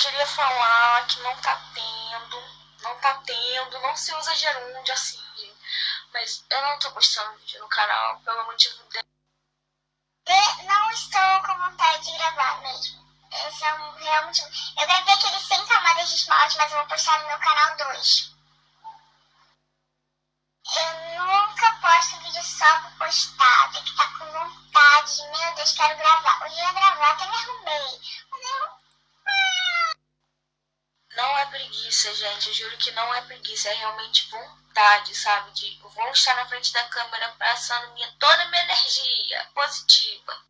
queria falar que não tá tendo, não se usa gerúndio assim, gente. Mas eu não tô postando vídeo no canal pelo motivo de... Não estou com vontade de gravar mesmo. Esse é um real motivo. Eu gravei aquele 100 camadas de esmalte, mas eu vou postar no meu canal 2. Eu nunca posto vídeo só pra postar. Tem que estar com vontade de, meu Deus, quero gravar. Hoje eu ia gravar, até me arrumei. Mas eu... Não é preguiça, gente. Eu juro que não é preguiça. É realmente vontade, sabe? Eu vou estar na frente da câmera passando toda a minha energia positiva.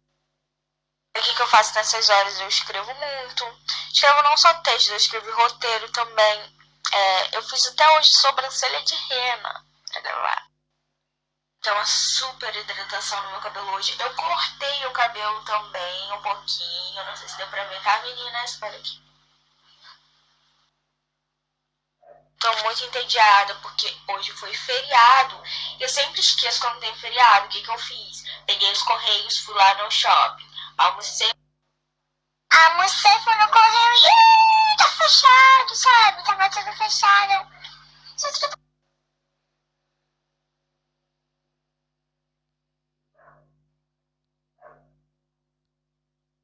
O que eu faço nessas horas? Eu escrevo muito. Escrevo não só textos, eu escrevo roteiro também. Eu fiz até hoje sobrancelha de rena pra gravar. Então, uma super hidratação no meu cabelo hoje. Eu cortei o cabelo também um pouquinho. Não sei se deu pra ver, tá, meninas? Espera aqui. Tô muito entediada porque hoje foi feriado. Eu sempre esqueço quando tem feriado. O que eu fiz? Peguei os correios, fui lá no shopping. Almocei, fui no correio e tá fechado, sabe? Tava tudo fechado. Gente,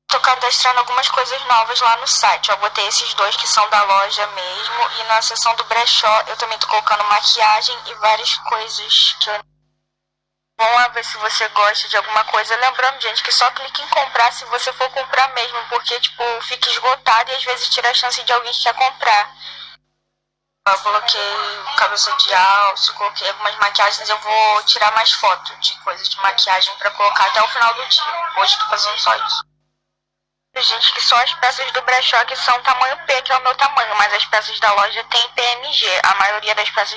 tô cadastrando algumas coisas novas lá no site. Eu botei esses dois que são da loja mesmo. E na seção do brechó eu também tô colocando maquiagem e várias coisas que eu... Vamos lá ver se você gosta de alguma coisa. Lembrando, gente, que só clique em comprar se você for comprar mesmo. Porque, tipo, fica esgotado e às vezes tira a chance de alguém que quer comprar. Eu coloquei cabeça de alça, coloquei algumas maquiagens. Eu vou tirar mais fotos de coisas de maquiagem pra colocar até o final do dia. Hoje tô fazendo só isso. Gente, que só as peças do brechó que são tamanho P, que é o meu tamanho, mas as peças da loja tem PMG. A maioria das peças